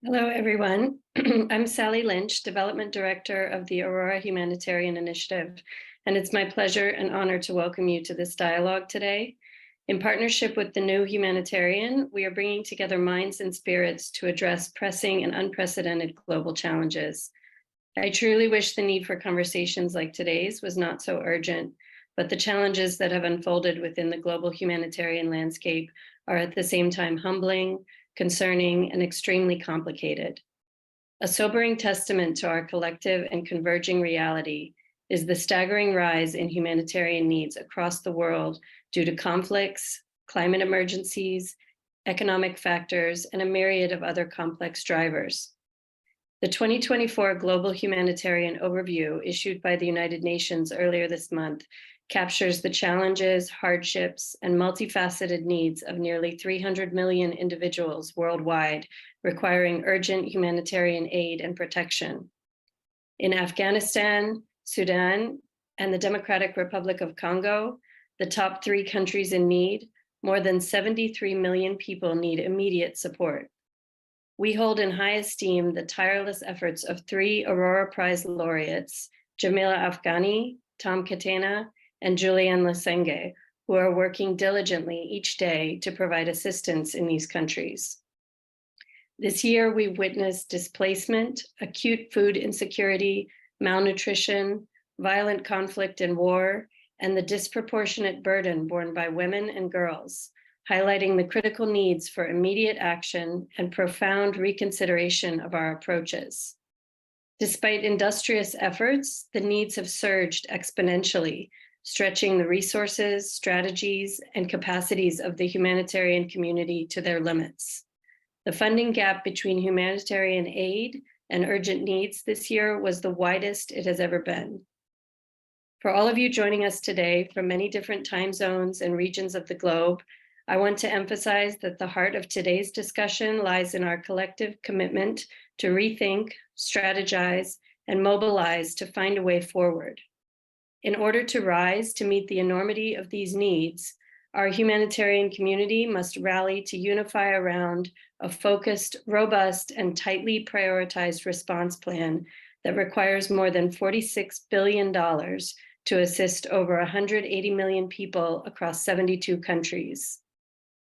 Hello, everyone. I'm Sally Lynch, Development Director of the Aurora Humanitarian Initiative, and it's my pleasure and honor to welcome you to this dialogue today. In partnership with the New Humanitarian, we are bringing together minds and spirits to address pressing and unprecedented global challenges. I truly wish the need for conversations like today's was not so urgent, but the challenges that have unfolded within the global humanitarian landscape are at the same time humbling, concerning, and extremely complicated. A sobering testament to our collective and converging reality is the staggering rise in humanitarian needs across the world due to conflicts, climate emergencies, economic factors, and a myriad of other complex drivers. The 2024 Global Humanitarian Overview issued by the United Nations earlier this month captures the challenges, hardships, and multifaceted needs of nearly 300 million individuals worldwide requiring urgent humanitarian aid and protection. In Afghanistan, Sudan, and the Democratic Republic of Congo, the top 3 countries in need, more than 73 million people need immediate support. We hold in high esteem the tireless efforts of 3 Aurora Prize laureates, Jamila Afghani, Tom Katena, and Julian Lesenge, who are working diligently each day to provide assistance in these countries. This year, we've witnessed displacement, acute food insecurity, malnutrition, violent conflict and war, and the disproportionate burden borne by women and girls, highlighting the critical needs for immediate action and profound reconsideration of our approaches. Despite industrious efforts, the needs have surged exponentially, stretching the resources, strategies, and capacities of the humanitarian community to their limits. The funding gap between humanitarian aid and urgent needs this year was the widest it has ever been. For all of you joining us today from many different time zones and regions of the globe, I want to emphasize that the heart of today's discussion lies in our collective commitment to rethink, strategize, and mobilize to find a way forward. In order to rise to meet the enormity of these needs, our humanitarian community must rally to unify around a focused, robust, and tightly prioritized response plan that requires more than $46 billion to assist over 180 million people across 72 countries.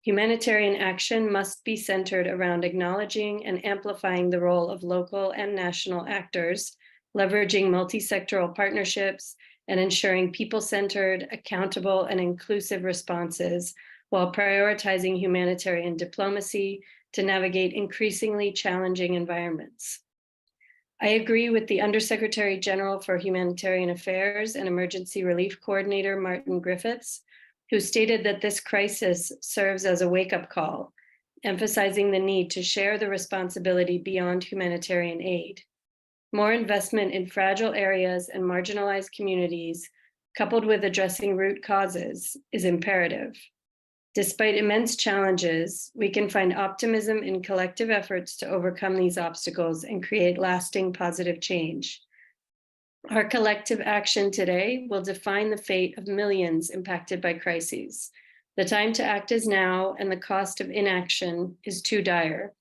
Humanitarian action must be centered around acknowledging and amplifying the role of local and national actors, leveraging multi-sectoral partnerships, and ensuring people-centered, accountable, and inclusive responses while prioritizing humanitarian diplomacy to navigate increasingly challenging environments. I agree with the Undersecretary General for Humanitarian Affairs and Emergency Relief Coordinator, Martin Griffiths, who stated that this crisis serves as a wake-up call, emphasizing the need to share the responsibility beyond humanitarian aid. More investment in fragile areas and marginalized communities, coupled with addressing root causes, is imperative. Despite immense challenges, we can find optimism in collective efforts to overcome these obstacles and create lasting positive change. Our collective action today will define the fate of millions impacted by crises. The time to act is now, and the cost of inaction is too dire.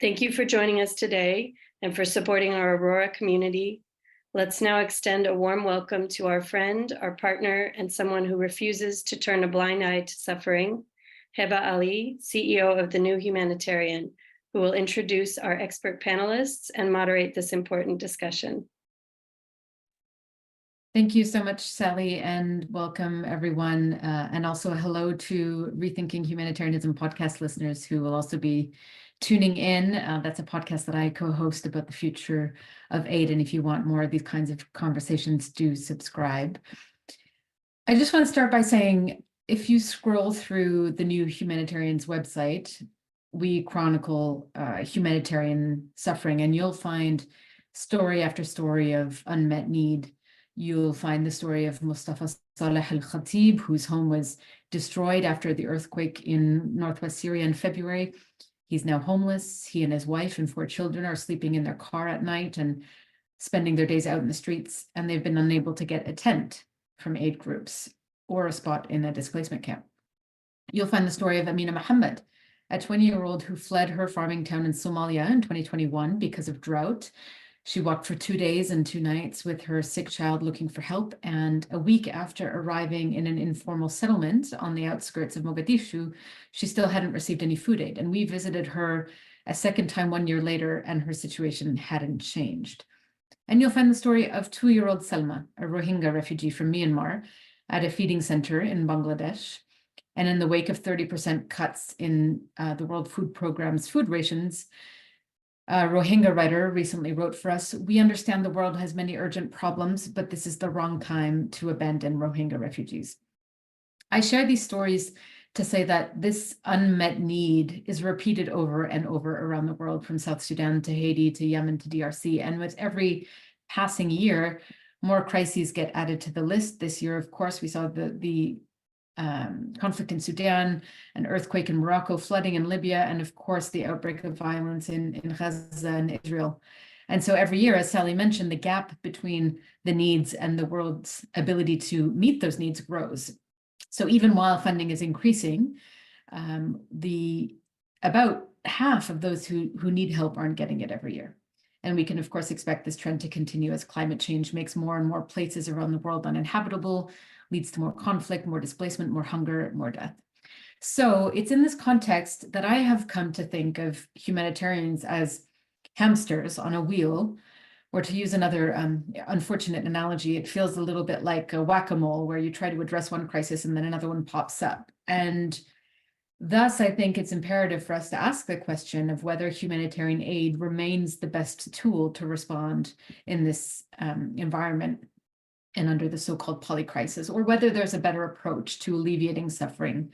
Thank you for joining us today and for supporting our Aurora community. Let's now extend a warm welcome to our friend, our partner, and someone who refuses to turn a blind eye to suffering, Hea Ali, CEO of the New Humanitarian, who will introduce our expert panelists and moderate this important discussion. Thank you so much, Sally, and welcome everyone. And also a hello to Rethinking Humanitarianism podcast listeners who will also be tuning in. That's a podcast that I co-host about the future of aid. And if you want more of these kinds of conversations, do subscribe. I just want to start by saying, if you scroll through the New Humanitarian's website, we chronicle humanitarian suffering, and you'll find story after story of unmet need. You'll find the story of Mustafa Saleh al-Khatib, whose home was destroyed after the earthquake in northwest Syria in February. He's now homeless. He and his wife and 4 children are sleeping in their car at night and spending their days out in the streets, and they've been unable to get a tent from aid groups or a spot in a displacement camp. You'll find the story of Amina Mohamed, a 20-year-old who fled her farming town in Somalia in 2021 because of drought. She walked for 2 days and 2 nights with her sick child looking for help. And a week after arriving in an informal settlement on the outskirts of Mogadishu, she still hadn't received any food aid. And we visited her a second time 1 year later, and her situation hadn't changed. And you'll find the story of 2-year-old Selma, a Rohingya refugee from Myanmar, at a feeding center in Bangladesh. And in the wake of 30% cuts in the World Food Programme's food rations, a Rohingya writer recently wrote for us, "We understand the world has many urgent problems, but this is the wrong time to abandon Rohingya refugees." I share these stories to say that this unmet need is repeated over and over around the world, from South Sudan to Haiti to Yemen to DRC. And with every passing year, more crises get added to the list. This year, of course, we saw the conflict in Sudan, an earthquake in Morocco, flooding in Libya, and of course, the outbreak of violence in Gaza and Israel. And so every year, as Sally mentioned, the gap between the needs and the world's ability to meet those needs grows. So even while funding is increasing, about half of those who need help aren't getting it every year. And we can, of course, expect this trend to continue as climate change makes more and more places around the world uninhabitable, leads to more conflict, more displacement, more hunger, more death. So it's in this context that I have come to think of humanitarians as hamsters on a wheel, or to use another unfortunate analogy, it feels a little bit like a whack-a-mole, where you try to address one crisis and then another one pops up. And thus, I think it's imperative for us to ask the question of whether humanitarian aid remains the best tool to respond in this environment and under the so-called polycrisis, or whether there's a better approach to alleviating suffering.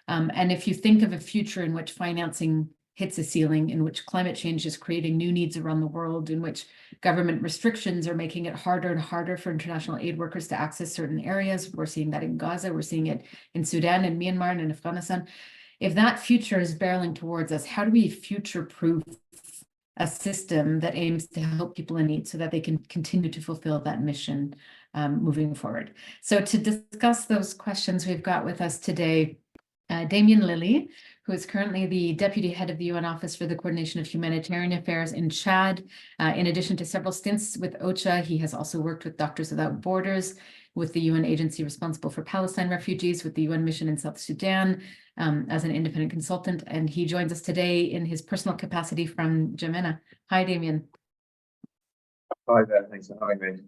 And if you think of a future in which financing hits a ceiling, in which climate change is creating new needs around the world, in which government restrictions are making it harder and harder for international aid workers to access certain areas, we're seeing that in Gaza, we're seeing it in Sudan and Myanmar and in Afghanistan. If that future is barreling towards us, how do we future-proof a system that aims to help people in need so that they can continue to fulfill that mission moving forward? So to discuss those questions, we've got with us today Damian Lilly, who is currently the Deputy Head of the UN Office for the Coordination of Humanitarian Affairs in Chad. In addition to several stints with OCHA, he has also worked with Doctors Without Borders, with the UN agency responsible for Palestine refugees, with the UN mission in South Sudan, as an independent consultant. And he joins us today in his personal capacity from Janah. Hi, Damian. Hi there, thanks for having me.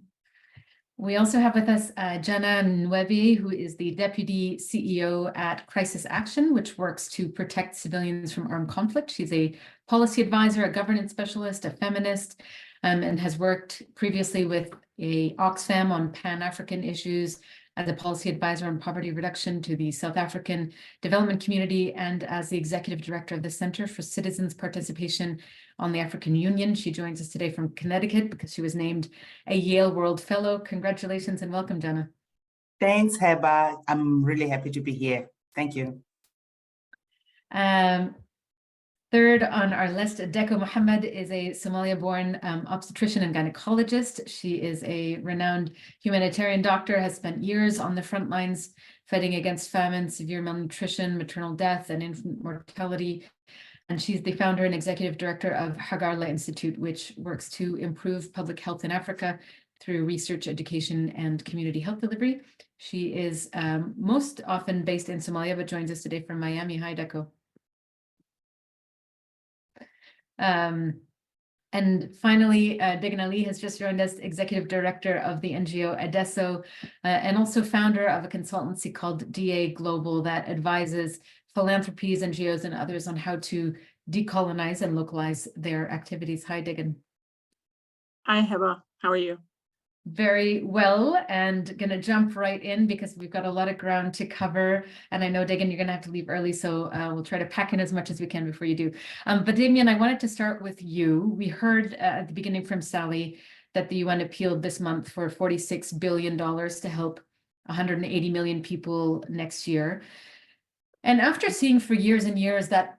We also have with us Janah, who is the Deputy CEO at Crisis Action, which works to protect civilians from armed conflict. She's a policy advisor, a governance specialist, a feminist, and has worked previously with Oxfam on Pan-African issues, as a policy advisor on poverty reduction to the South African development community, and as the executive director of the Center for Citizens Participation on the African Union. She joins us today from Connecticut because she was named a Yale World Fellow. Congratulations and welcome, Janah. Thanks, Heba. I'm really happy to be here. Thank you. Third on our list, Deqo Mohamed is a Somalia-born obstetrician and gynecologist. She is a renowned humanitarian doctor, has spent years on the front lines fighting against famine, severe malnutrition, maternal death, and infant mortality. And she's the founder and executive director of Hagarla Institute, which works to improve public health in Africa through research, education, and community health delivery. She is most often based in Somalia, but joins us today from Miami. Hi, Deqo. And finally, Degan has just joined us, executive director of the NGO Adeso, and also founder of a consultancy called DA Global that advises philanthropies, NGOs, and others on how to decolonize and localize their activities. Hi, Degan. Hi, Heba. How are you? Very well, and going to jump right in because we've got a lot of ground to cover. And I know, Degan, you're going to have to leave early, so we'll try to pack in as much as we can before you do. But Damian, I wanted to start with you. We heard at the beginning from Sally that the UN appealed this month for $46 billion to help 180 million people next year. And after seeing for years and years that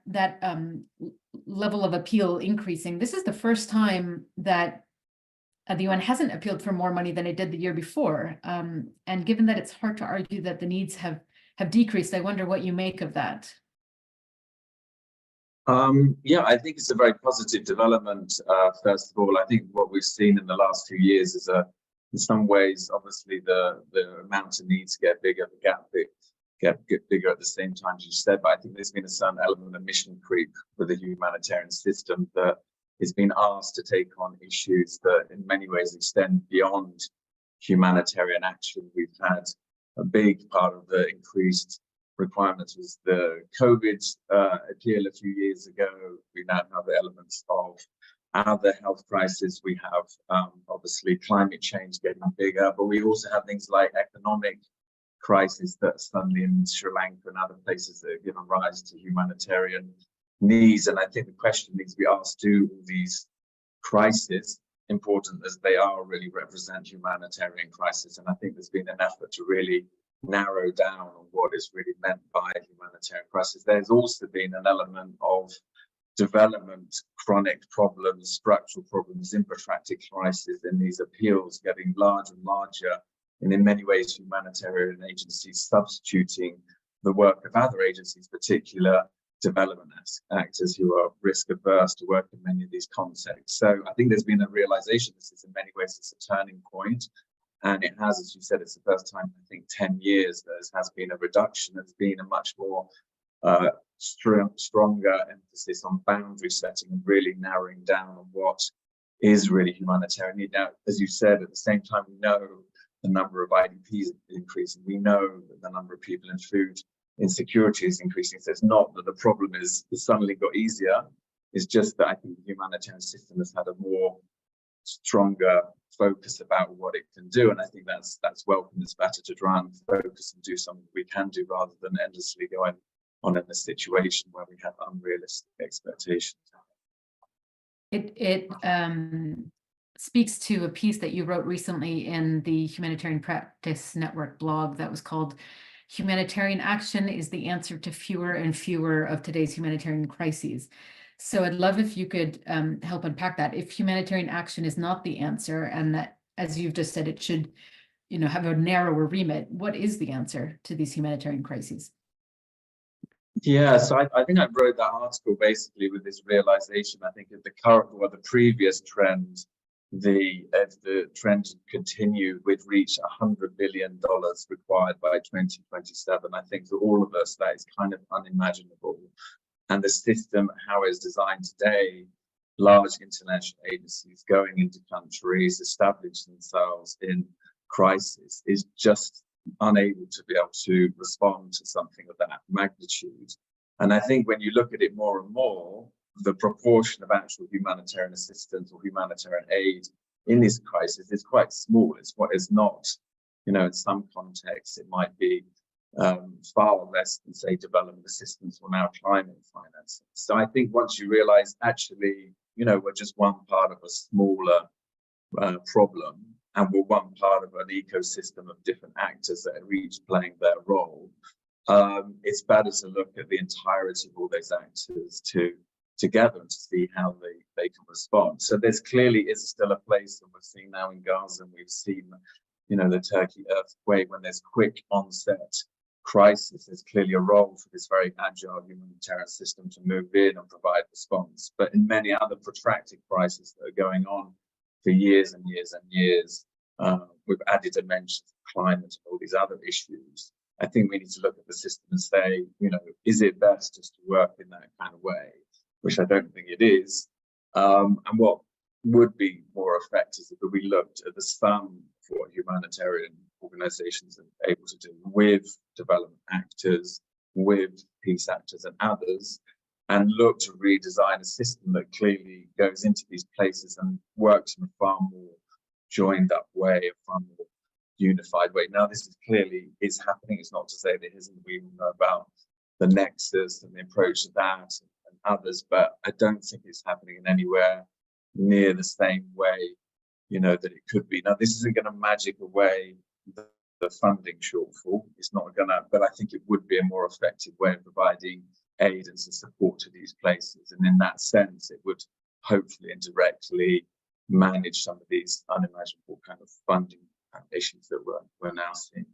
level of appeal increasing, this is the first time that the UN hasn't appealed for more money than it did the year before. And given that it's hard to argue that the needs have decreased, I wonder what you make of that. Yeah, I think it's a very positive development. First of all, I think what we've seen in the last few years is in some ways, obviously, the amount of needs get bigger, the gap get bigger at the same time, as you said. But I think there's been a certain element of mission creep with the humanitarian system that has been asked to take on issues that in many ways extend beyond humanitarian action. We've had a big part of the increased requirements was the COVID appeal a few years ago. We now have the elements of other health crises. We have obviously climate change getting bigger, but we also have things like economic crisis that suddenly in Sri Lanka and other places that have given rise to humanitarian needs. And I think the question needs to be asked, do all these crises, important as they are, really represent humanitarian crisis? And I think there's been an effort to really narrow down on what is really meant by humanitarian crisis. There's also been an element of development, chronic problems, structural problems, in protracted crisis in these appeals getting larger and larger, and in many ways humanitarian agencies substituting the work of other agencies, particular development actors who are risk averse to work in many of these contexts. So I think there's been a realization this is in many ways it's a turning point. And it has, as you said, it's the first time, I think, 10 years there has been a reduction. There's been a much more stronger emphasis on boundary setting and really narrowing down on what is really humanitarian need. Now, as you said, at the same time, we know the number of IDPs is increasing. We know that the number of people in food insecurity is increasing. So it's not that the problem is suddenly got easier. It's just that I think the humanitarian system has had a more stronger focus about what it can do, and I think that's welcome. It's better to try and focus and do something we can do rather than endlessly going on in a situation where we have unrealistic expectations. It speaks to a piece that you wrote recently in the Humanitarian Practice Network blog that was called "Humanitarian Action is the Answer to Fewer and Fewer of Today's Humanitarian Crises." So I'd love if you could help unpack that. If humanitarian action is not the answer, and that, as you've just said, it should, have a narrower remit, what is the answer to these humanitarian crises? Yeah, so I think I wrote that article basically with this realization. I think if the current or the previous trend, if the trend continued, we'd reach $100 billion required by 2027. I think for all of us, that is kind of unimaginable. And the system, how it's designed today, large international agencies going into countries, establishing themselves in crisis, is just unable to be able to respond to something of that magnitude. And I think when you look at it more and more, the proportion of actual humanitarian assistance or humanitarian aid in this crisis is quite small. It's what is not, in some contexts, it might be far less than, say, development assistance or now climate financing. So I think once you realize actually, we're just one part of a smaller problem, and we're one part of an ecosystem of different actors that are each playing their role, it's better to look at the entirety of all those actors together and to see how they can respond. So there's clearly is still a place, and we're seeing now in Gaza, and we've seen, the Turkey earthquake, when there's quick onset crisis, there's clearly a role for this very agile humanitarian system to move in and provide response. But in many other protracted crises that are going on for years and years and years, with added dimensions of climate and all these other issues, I think we need to look at the system and say, is it best just to work in that kind of way, which I don't think it is. And what would be more effective if we looked at the sum for what humanitarian organizations are able to do with development actors, with peace actors and others, and look to redesign a system that clearly goes into these places and works in a far more joined up way, a far more unified way. Now, this is clearly happening. It's not to say that it isn't. We all know about the nexus and the approach to that and others, but I don't think it's happening in anywhere near the same way, that it could be. Now, this isn't going to magic away the funding shortfall. It's not going to, but I think it would be a more effective way of providing aid and support to these places. And in that sense, it would hopefully indirectly manage some of these unimaginable kind of funding issues that we're now seeing.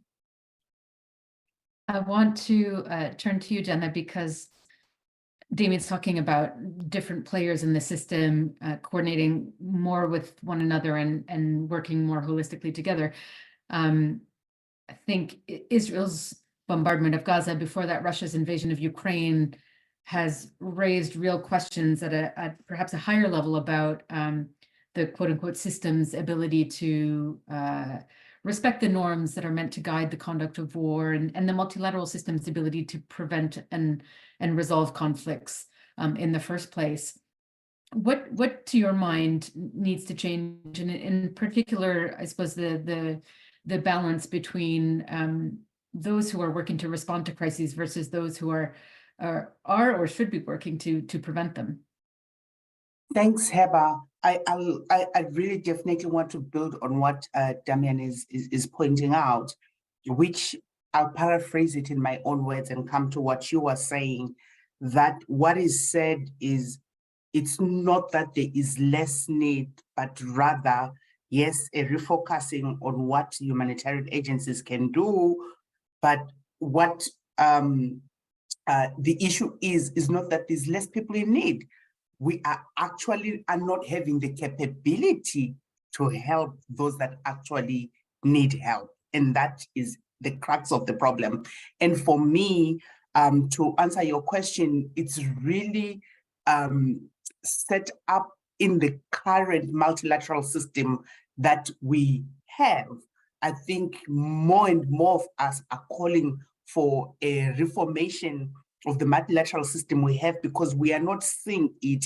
I want to turn to you, Janah, because Damian's talking about different players in the system coordinating more with one another and working more holistically together. I think Israel's bombardment of Gaza, before that Russia's invasion of Ukraine, has raised real questions at perhaps a higher level about the quote unquote system's ability to respect the norms that are meant to guide the conduct of war, and the multilateral system's ability to prevent and resolve conflicts in the first place. What to your mind needs to change, and in particular, I suppose the balance between those who are working to respond to crises versus those who are or should be working to prevent them? Thanks, Heba. I really definitely want to build on what Damian is pointing out, which I'll paraphrase it in my own words and come to what you were saying, that what is said is, it's not that there is less need, but rather, yes, a refocusing on what humanitarian agencies can do, but what the issue is not that there's less people in need. We are not having the capability to help those that actually need help. And that is the crux of the problem. And for me, to answer your question, it's really set up in the current multilateral system that we have. I think more and more of us are calling for a reformation of the multilateral system we have, because we are not seeing it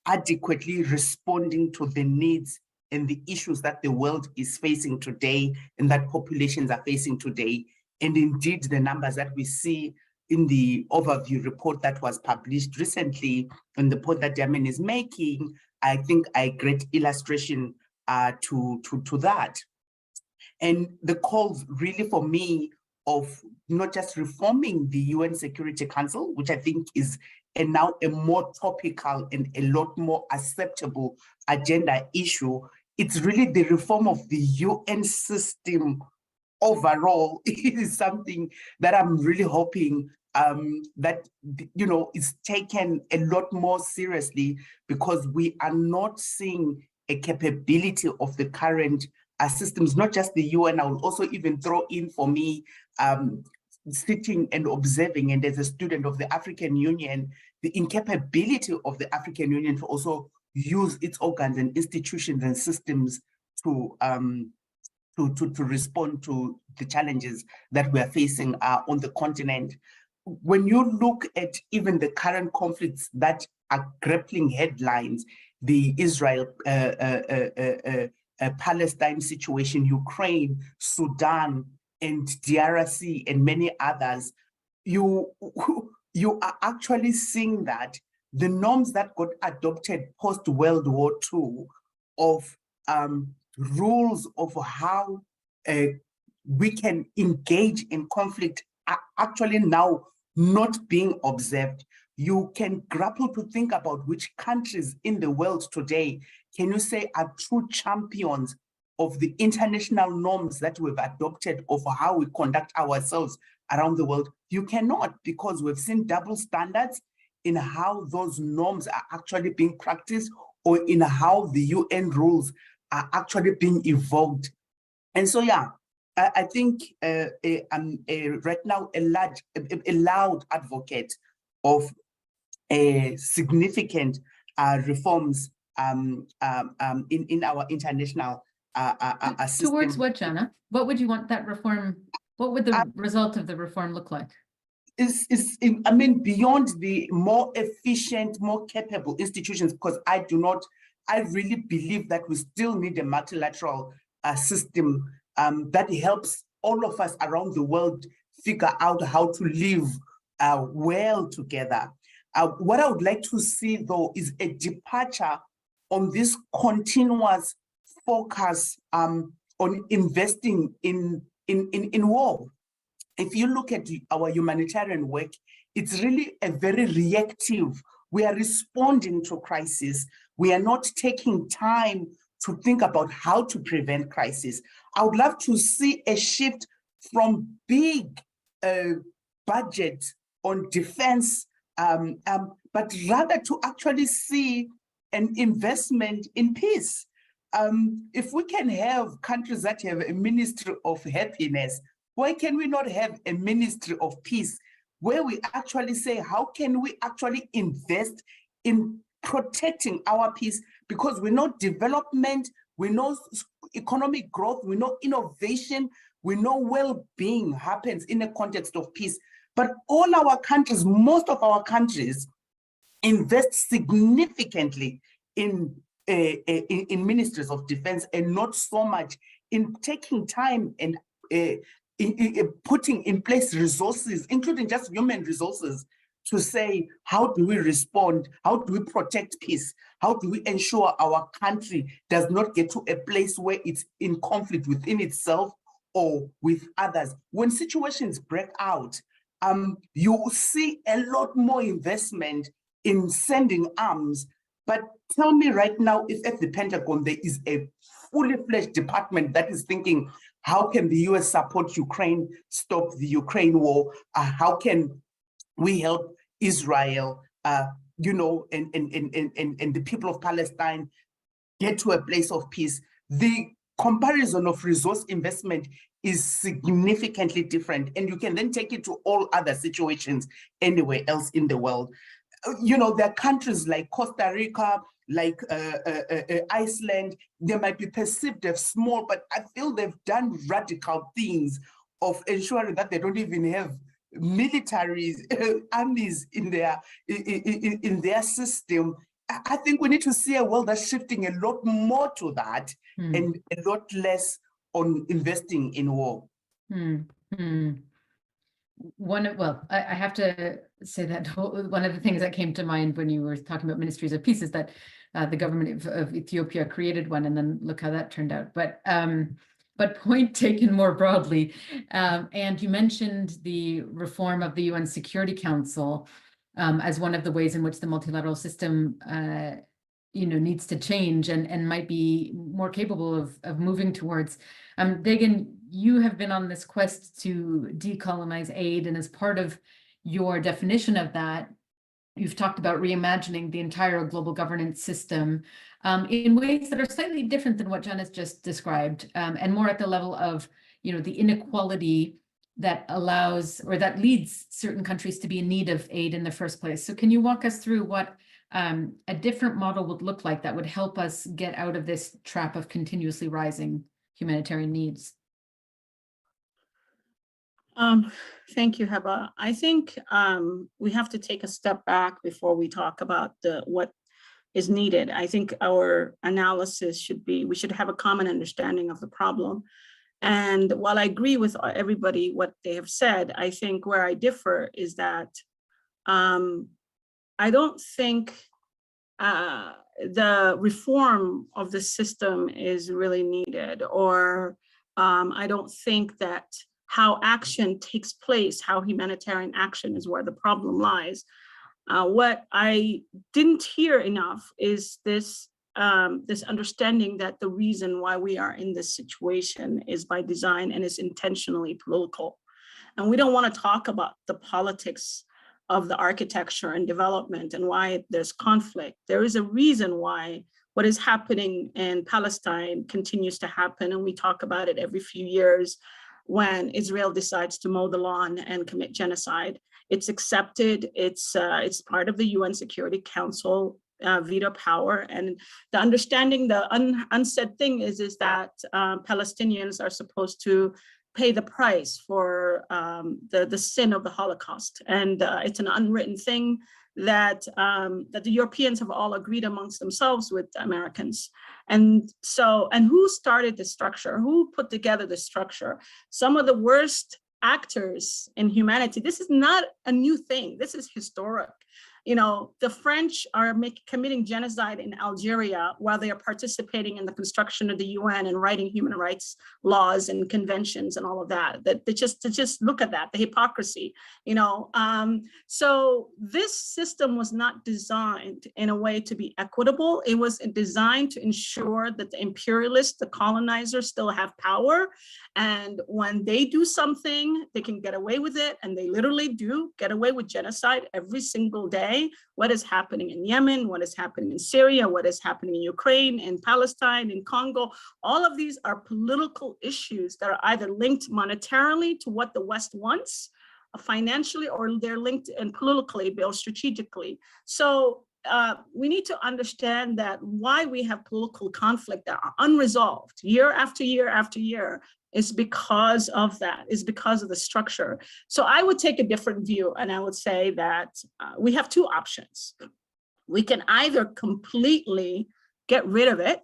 adequately responding to the needs and the issues that the world is facing today and that populations are facing today. And indeed, the numbers that we see in the overview report that was published recently and the point that Damian is making, I think are a great illustration to that. And the calls really for me of not just reforming the UN Security Council, which I think is now a more topical and a lot more acceptable agenda issue, it's really the reform of the UN system overall. It is something that I'm really hoping that, you know, is taken a lot more seriously, because we are not seeing a capability of the current systems, not just the UN. I will also even throw in, for me, sitting and observing, and as a student of the African Union, the incapability of the African Union to also use its organs and institutions and systems to respond to the challenges that we are facing on the continent. When you look at even the current conflicts that are grappling headlines, the Israel Palestine situation, Ukraine, Sudan, and DRC, and many others, you are actually seeing that the norms that got adopted post-World War II of rules of how we can engage in conflict are actually now not being observed. You can grapple to think about which countries in the world today can you say are true champions of the international norms that we've adopted of how we conduct ourselves around the world. You cannot, because we've seen double standards in how those norms are actually being practiced, or in how the UN rules are actually being evoked. And so, yeah, I think I'm right now a loud advocate of significant reforms in our international system. Towards what, Janah? What would you want that reform? What would the result of the reform look like? I mean, beyond the more efficient, more capable institutions, because I really believe that we still need a multilateral system that helps all of us around the world figure out how to live well together. What I would like to see, though, is a departure on this continuous focus on investing in war. If you look at our humanitarian work, it's really a very reactive. We are responding to crisis. We are not taking time to think about how to prevent crisis. I would love to see a shift from big budget on defense but rather to actually see an investment in peace. If we can have countries that have a ministry of happiness, why can we not have a ministry of peace, where we actually say, how can we actually invest in protecting our peace? Because we know development, we know economic growth, we know innovation, we know well-being happens in a context of peace. But all our countries, most of our countries, invest significantly in ministries of defense, and not so much in taking time and in putting in place resources, including just human resources, to say, how do we respond? How do we protect peace? How do we ensure our country does not get to a place where it's in conflict within itself or with others? When situations break out, you will see a lot more investment in sending arms. But tell me right now, if at the Pentagon there is a fully fledged department that is thinking, how can the US support Ukraine, stop the Ukraine war? How can we help Israel, you know, and the people of Palestine get to a place of peace? The comparison of resource investment is significantly different, and you can then take it to all other situations anywhere else in the world. You know, there are countries like Costa Rica, like Iceland, they might be perceived as small, but I feel they've done radical things of ensuring that they don't even have militaries, armies in their system. I think we need to see a world that's shifting a lot more to that, and a lot less on investing in war. I have to say that one of the things that came to mind when you were talking about ministries of peace is that the government of Ethiopia created one, and then look how that turned out. But point taken more broadly, and you mentioned the reform of the UN Security Council as one of the ways in which the multilateral system needs to change and might be more capable of moving towards. Degan, you have been on this quest to decolonize aid, and as part of your definition of that, you've talked about reimagining the entire global governance system in ways that are slightly different than what Janah has just described, and more at the level of, the inequality that allows or that leads certain countries to be in need of aid in the first place. So can you walk us through what a different model would look like that would help us get out of this trap of continuously rising humanitarian needs? Thank you, Heba. I think we have to take a step back before we talk about what is needed. I think our analysis should be, we should have a common understanding of the problem. And while I agree with everybody what they have said, I think where I differ is that I don't think the reform of the system is really needed, or I don't think that how action takes place, how humanitarian action is where the problem lies. What I didn't hear enough is this understanding that the reason why we are in this situation is by design and is intentionally political. And we don't want to talk about the politics of the architecture and development and why there's conflict. There is a reason why what is happening in Palestine continues to happen, and we talk about it every few years when Israel decides to mow the lawn and commit genocide. It's accepted, it's part of the UN Security Council veto power. And the understanding, the unsaid thing is that Palestinians are supposed to pay the price for the sin of the Holocaust. And it's an unwritten thing that the Europeans have all agreed amongst themselves with the Americans. And who started the structure? Who put together the structure? Some of the worst actors in humanity. This is not a new thing. This is historic. The French are committing genocide in Algeria while they are participating in the construction of the UN and writing human rights laws and conventions and all of that. To just look at that, the hypocrisy, So this system was not designed in a way to be equitable. It was designed to ensure that the imperialists, the colonizers, still have power. And when they do something, they can get away with it. And they literally do get away with genocide every single day. day. What is happening in Yemen, what is happening in Syria, what is happening in Ukraine, in Palestine, in Congo. All of these are political issues that are either linked monetarily to what the West wants, financially, or they're linked and politically or strategically. So we need to understand that why we have political conflict that are unresolved year after year after year is because of that, is because of the structure. So I would take a different view, and I would say that we have two options. We can either completely get rid of it,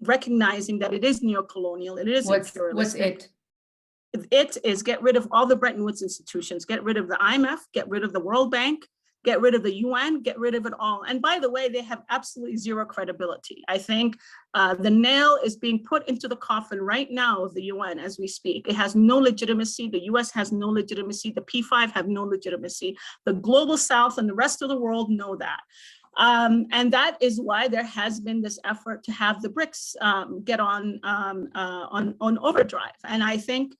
recognizing that it is neocolonial, it is imperialistic. What's it? It is get rid of all the Bretton Woods institutions, get rid of the IMF, get rid of the World Bank, get rid of the UN, get rid of it all. And by the way, they have absolutely zero credibility. I think the nail is being put into the coffin right now of the UN as we speak. It has no legitimacy. The US has no legitimacy. The P5 have no legitimacy. The global South and the rest of the world know that. And that is why there has been this effort to have the BRICS get on overdrive. And I think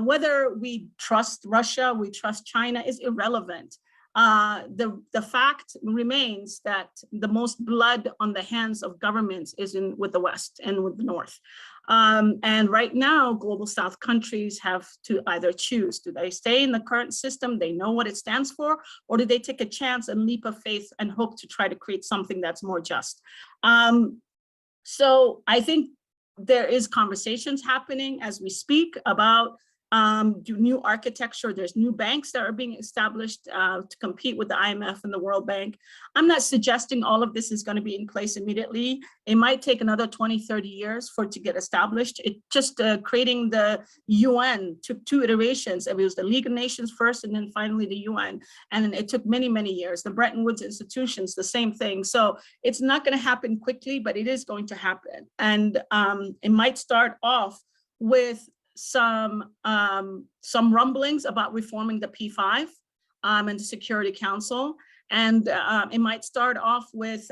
whether we trust Russia, we trust China is irrelevant. The fact remains that the most blood on the hands of governments is with the West and with the North. And right now, global South countries have to either choose. Do they stay in the current system, they know what it stands for, or do they take a chance and leap of faith and hope to try to create something that's more just? So I think there is conversations happening as we speak about new architecture. There's new banks that are being established to compete with the IMF and the World Bank. I'm not suggesting all of this is going to be in place immediately. It might take another 20, 30 years for it to get established. It just creating the UN took 2 iterations. It was the League of Nations first, and then finally the UN. And it took many, many years. The Bretton Woods institutions, the same thing. So it's not going to happen quickly, but it is going to happen. And it might start off with some rumblings about reforming the P5 and the Security Council. And it might start off with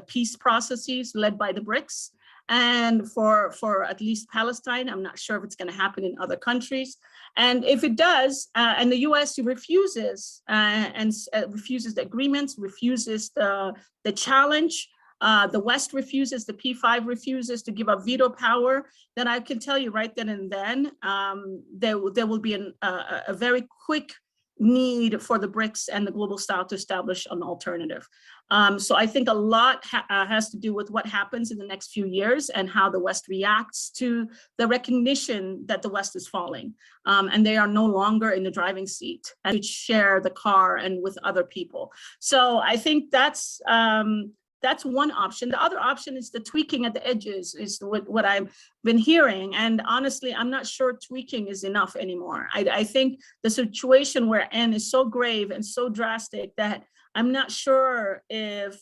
peace processes led by the BRICS. And for at least Palestine, I'm not sure if it's going to happen in other countries. And if it does, and the US refuses refuses the agreements, refuses the challenge, the West refuses, the P5 refuses to give up veto power, then I can tell you right then and then, there will be a very quick need for the BRICS and the Global South to establish an alternative. So I think a lot has to do with what happens in the next few years and how the West reacts to the recognition that the West is falling. And they are no longer in the driving seat and share the car and with other people. So I think that's one option. The other option is the tweaking at the edges, is what I've been hearing. And honestly, I'm not sure tweaking is enough anymore. I think the situation we're in is so grave and so drastic that I'm not sure if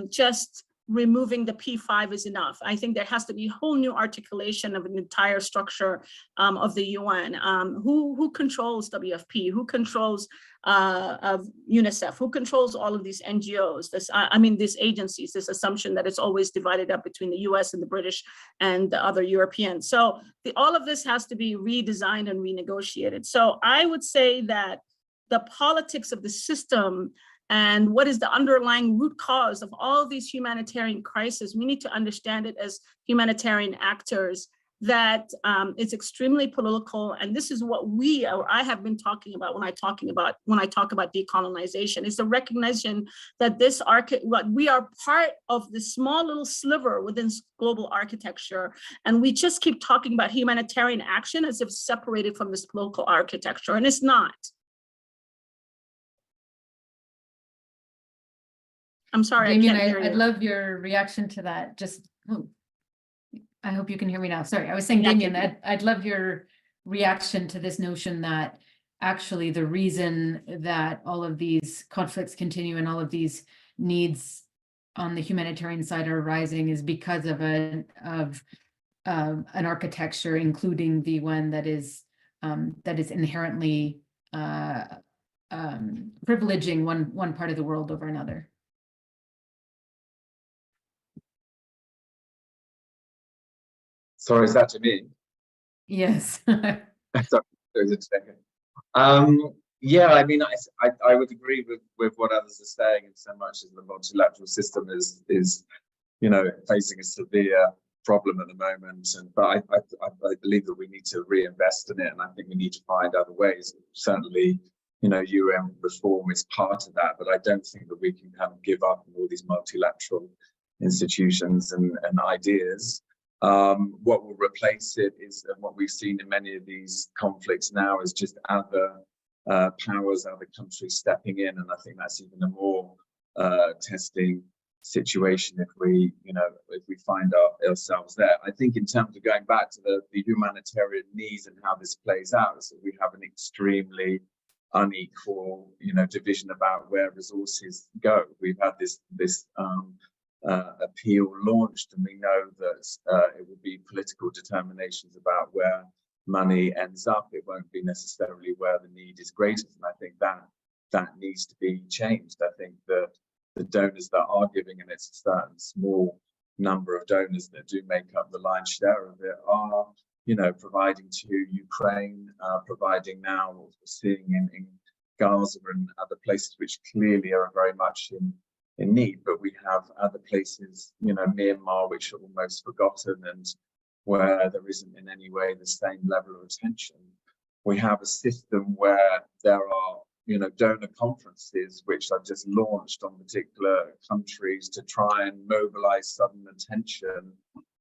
just removing the P5 is enough. I think there has to be a whole new articulation of an entire structure of the UN. Who controls WFP? Who controls of UNICEF? Who controls all of these NGOs? These agencies, this assumption that it's always divided up between the US and the British and the other Europeans. So all of this has to be redesigned and renegotiated. So I would say that the politics of the system and what is the underlying root cause of all of these humanitarian crises, we need to understand it as humanitarian actors, that it's extremely political. And this is what I have been talking about when I talk about decolonization, is the recognition that we are part of this small little sliver within global architecture. And we just keep talking about humanitarian action as if separated from this political architecture, and it's not. I'm sorry, Damian, I can't hear you. I'd love your reaction to that. I hope you can hear me now. Sorry, I was saying, Damian, I'd love your reaction to this notion that actually the reason that all of these conflicts continue and all of these needs on the humanitarian side are rising is because of an architecture, including the one that is inherently privileging one part of the world over another. Sorry, is that to me? Yes. Sorry, there's a second. Yeah, I mean, I would agree with what others are saying, in so much as the multilateral system is facing a severe problem at the moment. But I believe that we need to reinvest in it, and I think we need to find other ways. Certainly, UN reform is part of that, but I don't think that we can kind of give up on all these multilateral institutions and ideas. What will replace it is, and what we've seen in many of these conflicts now, is just other powers, other countries stepping in, and I think that's even a more testing situation if we find ourselves there. I think in terms of going back to the humanitarian needs and how this plays out, is that we have an extremely unequal division about where resources go. We've had this appeal launched, and we know that it will be political determinations about where money ends up. It won't be necessarily where the need is greatest, and I think that needs to be changed. I think the donors that are giving, and it's a certain small number of donors that do make up the lion's share of it, are providing to Ukraine, providing now, what we're seeing in Gaza and other places which clearly are very much in need. But we have other places, Myanmar, which are almost forgotten, and where there isn't in any way the same level of attention. We have a system where there are donor conferences which are just launched on particular countries to try and mobilize sudden attention,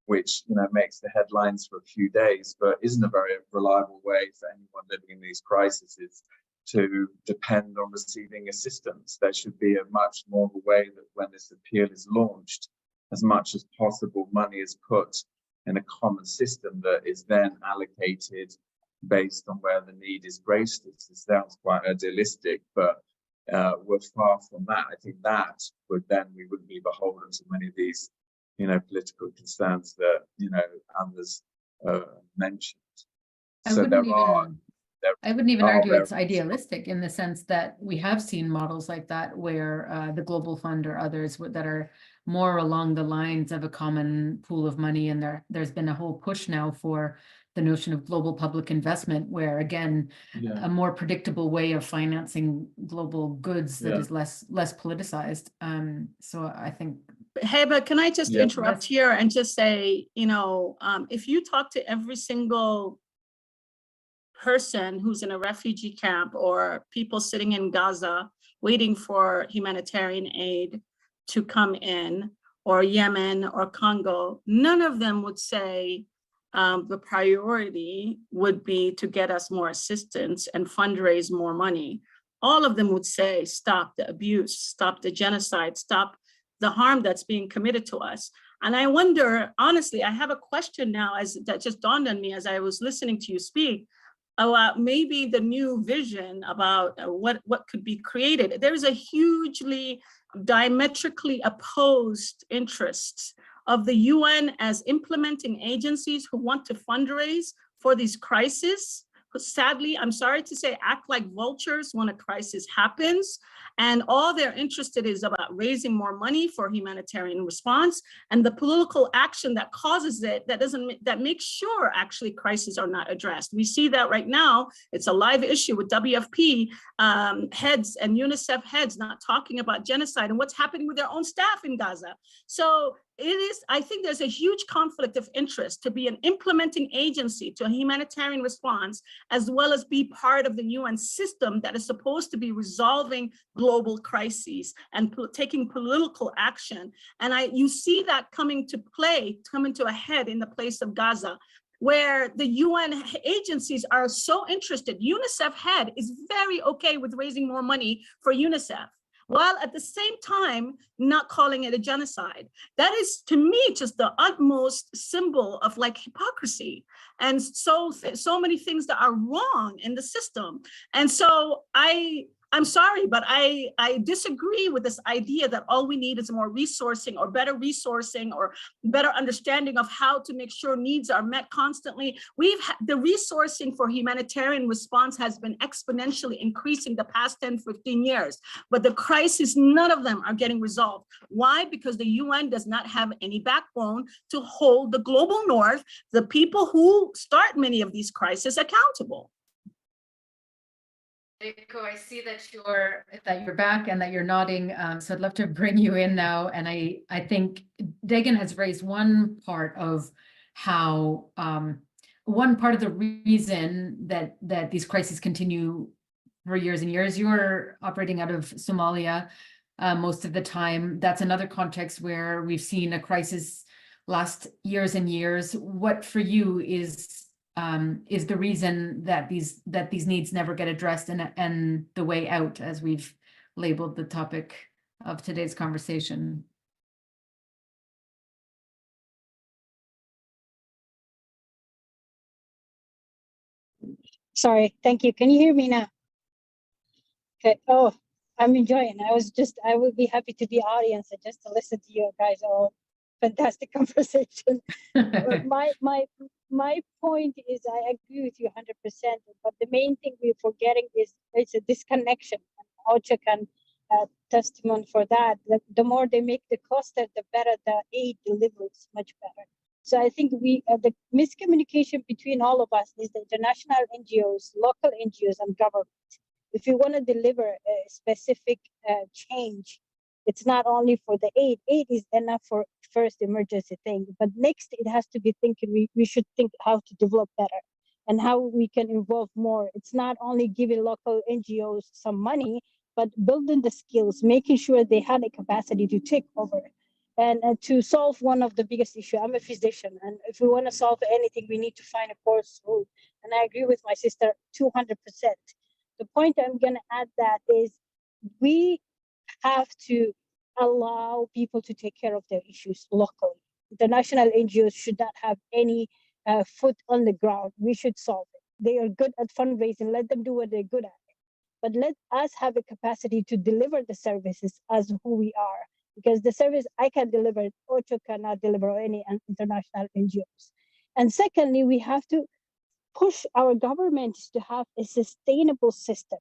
which makes the headlines for a few days, but isn't a very reliable way for anyone living in these crises to depend on receiving assistance. There should be a much more of a way that when this appeal is launched, as much as possible money is put in a common system that is then allocated based on where the need is greatest. It sounds quite idealistic, but we're far from that. I think that we wouldn't be beholden to many of these political concerns that others mentioned. I wouldn't even argue it's idealistic, in the sense that we have seen models like that where the Global Fund or others that are more along the lines of a common pool of money, and there's been a whole push now for the notion of global public investment, where again, a more predictable way of financing global goods that is less politicized. So I think. Hey, but can I just interrupt here and just say, if you talk to every single person who's in a refugee camp, or people sitting in Gaza waiting for humanitarian aid to come in, or Yemen or Congo, none of them would say the priority would be to get us more assistance and fundraise more money. All of them would say, stop the abuse, stop the genocide, stop the harm that's being committed to us. And I wonder, honestly, I have a question now that just dawned on me as I was listening to you speak, about maybe the new vision about what could be created. There is a hugely diametrically opposed interests of the UN as implementing agencies who want to fundraise for these crises, who sadly, I'm sorry to say, act like vultures when a crisis happens. And all they're interested is about raising more money for humanitarian response, and the political action that causes it, that makes sure actually crises are not addressed. We see that right now. It's a live issue with WFP heads and UNICEF heads not talking about genocide and what's happening with their own staff in Gaza. So I think there's a huge conflict of interest to be an implementing agency to a humanitarian response, as well as be part of the UN system that is supposed to be resolving global crises and taking political action. And you see that coming to a head in the place of Gaza, where the UN agencies are so interested. UNICEF head is very okay with raising more money for UNICEF, while at the same time not calling it a genocide. That is, to me, just the utmost symbol of hypocrisy, and so many things that are wrong in the system. And so I'm sorry, but I disagree with this idea that all we need is more resourcing or better understanding of how to make sure needs are met constantly. The resourcing for humanitarian response has been exponentially increasing the past 10, 15 years, but the crisis, none of them are getting resolved. Why? Because the UN does not have any backbone to hold the global north, the people who start many of these crises, accountable. Deqo, I see that you're back and that you're nodding. So I'd love to bring you in now. And I think Degan has raised one part of how one part of the reason that these crises continue for years and years. You're operating out of Somalia most of the time. That's another context where we've seen a crisis last years and years. What for you is the reason that these needs never get addressed and the way out, as we've labeled the topic of today's conversation? Sorry, thank you. Can you hear me now? Okay. Oh, I'm enjoying. I would be happy to be audience and just to listen to you guys. All fantastic conversation. My point is, I agree with you 100%. But the main thing we're forgetting is it's a disconnection. OCHA can testimony for that. The more they make the cluster, the better the aid delivers, much better. So I think the miscommunication between all of us is the international NGOs, local NGOs, and government. If you want to deliver a specific change, it's not only for the aid. Aid is enough for first emergency thing, but next it has to be thinking. We should think how to develop better and how we can involve more. It's not only giving local NGOs some money, but building the skills, making sure they have the capacity to take over. And to solve one of the biggest issues, I'm a physician, and if we want to solve anything, we need to find a course route. And I agree with my sister 200%. The point I'm going to add that is we have to allow people to take care of their issues locally. International NGOs should not have any foot on the ground. We should solve it. They are good at fundraising. Let them do what they're good at. But let us have a capacity to deliver the services as who we are. Because the service I can deliver, OCHA cannot deliver, or any international NGOs. And secondly, we have to push our governments to have a sustainable system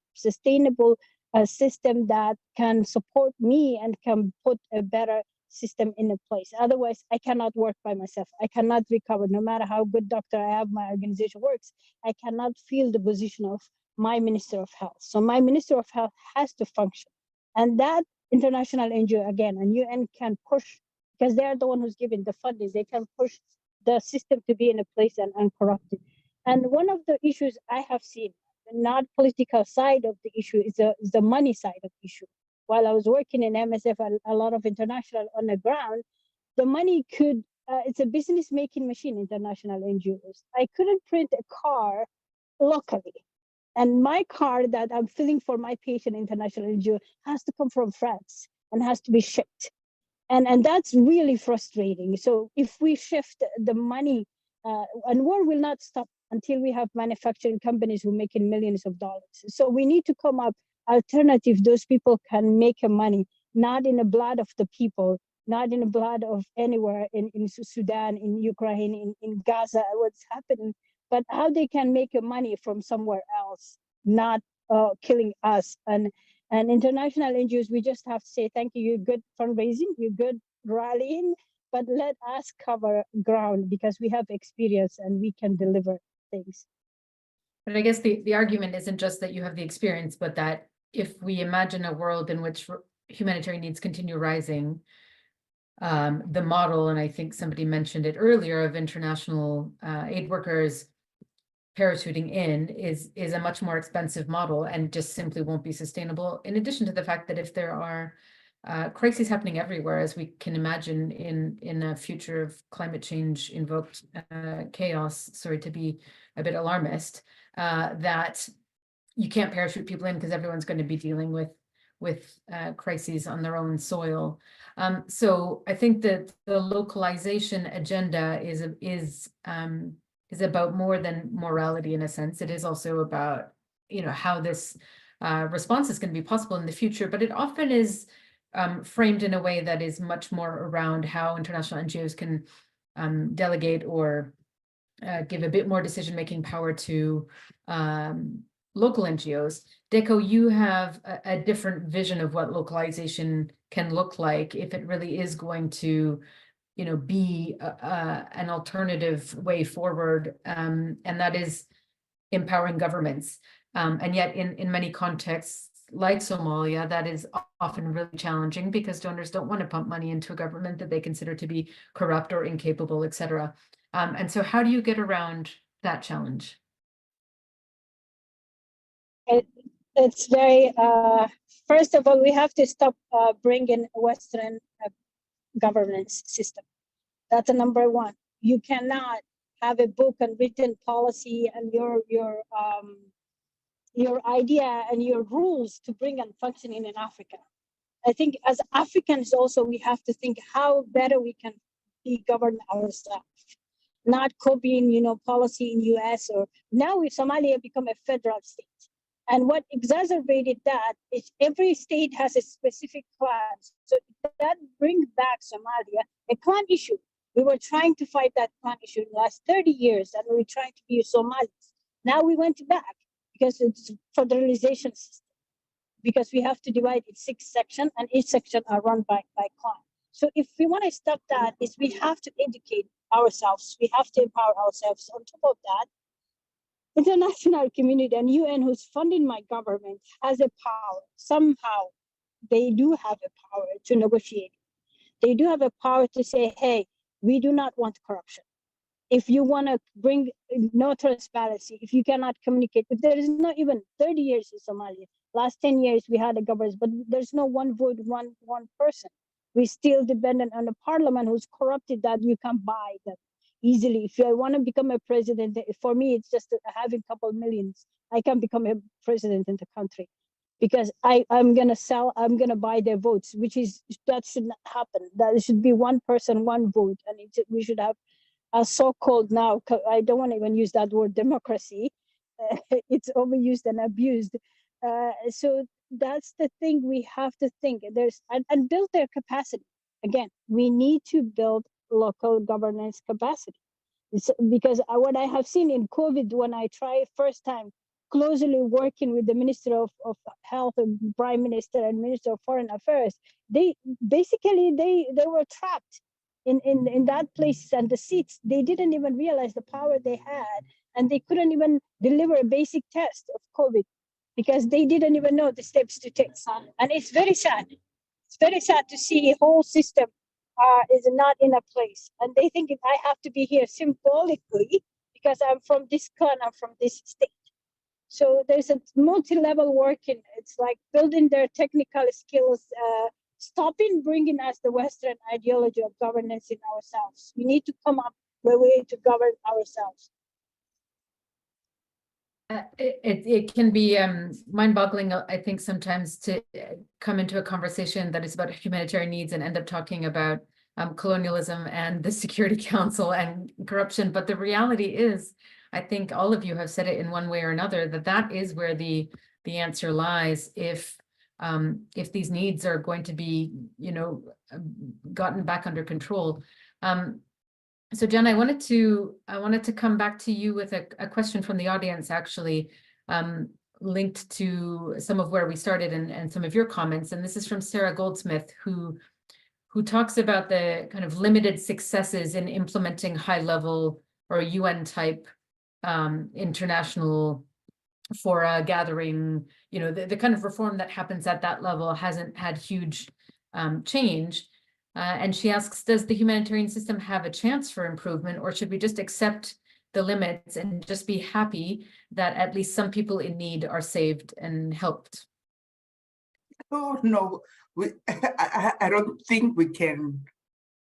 that can support me and can put a better system in place. Otherwise, I cannot work by myself. I cannot recover. No matter how good doctor I have, my organization works, I cannot feel the position of my Minister of Health. So my Minister of Health has to function. And that international NGO, again, and UN can push, because they are the one who's giving the funding, they can push the system to be in a place and uncorrupted. And one of the issues I have seen, the not political side of the issue, is the money side of the issue. While I was working in MSF, a lot of international on the ground, the money could, it's a business making machine, international NGOs. I couldn't print a car locally. And my car that I'm filling for my patient, international NGO, has to come from France and has to be shipped. And that's really frustrating. So if we shift the money, and war will not stop until we have manufacturing companies who are making millions of dollars. So we need to come up alternative. Those people can make money, not in the blood of the people, not in the blood of anywhere in Sudan, in Ukraine, in Gaza, what's happening, but how they can make money from somewhere else, not killing us. And international NGOs, we just have to say, thank you, you're good fundraising, you're good rallying, but let us cover ground because we have experience and we can deliver things. But I guess the argument isn't just that you have the experience, but that if we imagine a world in which humanitarian needs continue rising, the model, and I think somebody mentioned it earlier, of international aid workers parachuting in is a much more expensive model and just simply won't be sustainable. In addition to the fact that if there are crises happening everywhere, as we can imagine in a future of climate change invoked chaos, sorry to be a bit alarmist, that you can't parachute people in because everyone's going to be dealing with crises on their own soil. So I think that the localization agenda is about more than morality in a sense. It is also about, how this response is going to be possible in the future, but it often is framed in a way that is much more around how international NGOs can delegate or give a bit more decision-making power to local NGOs. Deqo, you have a different vision of what localization can look like if it really is going to be an alternative way forward, and that is empowering governments. And yet in many contexts, like Somalia, that is often really challenging because donors don't want to pump money into a government that they consider to be corrupt or incapable, et cetera. And so how do you get around that challenge? It's very, first of all, we have to stop bringing Western governance system. That's a number one. You cannot have a book and written policy and your idea and your rules to bring and functioning in Africa. I think as Africans also, we have to think how better we can be governed ourselves, not copying, policy in US or now if Somalia become a federal state. And what exacerbated that is every state has a specific clan. So that brings back Somalia, a clan issue. We were trying to fight that clan issue in the last 30 years and we were trying to be Somalis. Now we went back because it's federalization system, because we have to divide it 6 sections and each section are run by clan. So if we want to stop that, is we have to educate ourselves. We have to empower ourselves. On top of that, international community and UN who's funding my government has a power. Somehow they do have a power to negotiate. They do have a power to say, hey, we do not want corruption. If you want to bring no transparency, if you cannot communicate, if there is not even 30 years in Somalia, last 10 years we had a government, but there's no one vote, one person. We're still dependent on the parliament who's corrupted that you can buy them easily. If I want to become a president, for me, it's just having a couple millions. I can become a president in the country because I'm going to buy their votes, that should not happen. That should be one person, one vote. And we should have a so-called now, I don't want to even use that word democracy. It's overused and abused. So that's the thing we have to think. And build their capacity. Again, we need to build local governance capacity. Because what I have seen in COVID, when I tried first time closely working with the Minister of Health and Prime Minister and Minister of Foreign Affairs, they were trapped in that place and the seats. They didn't even realize the power they had, and they couldn't even deliver a basic test of COVID because they didn't even know the steps to take. And it's very sad. It's very sad to see a whole system is not in a place. And they think I have to be here symbolically because I'm from this clan, I'm from this state. So there's a multi-level working. It's like building their technical skills, stopping bringing us the Western ideology of governance in ourselves. We need to come up with a way to govern ourselves. It can be mind-boggling, I think, sometimes to come into a conversation that is about humanitarian needs and end up talking about colonialism and the Security Council and corruption. But the reality is, I think all of you have said it in one way or another, that is where the answer lies if these needs are going to be, gotten back under control. So Janah, I wanted to come back to you with a question from the audience, actually, linked to some of where we started and some of your comments. And this is from Sarah Goldsmith, who talks about the kind of limited successes in implementing high-level or UN-type international fora gathering. The kind of reform that happens at that level hasn't had huge change. And she asks, does the humanitarian system have a chance for improvement, or should we just accept the limits and just be happy that at least some people in need are saved and helped? Oh, no, I don't think we can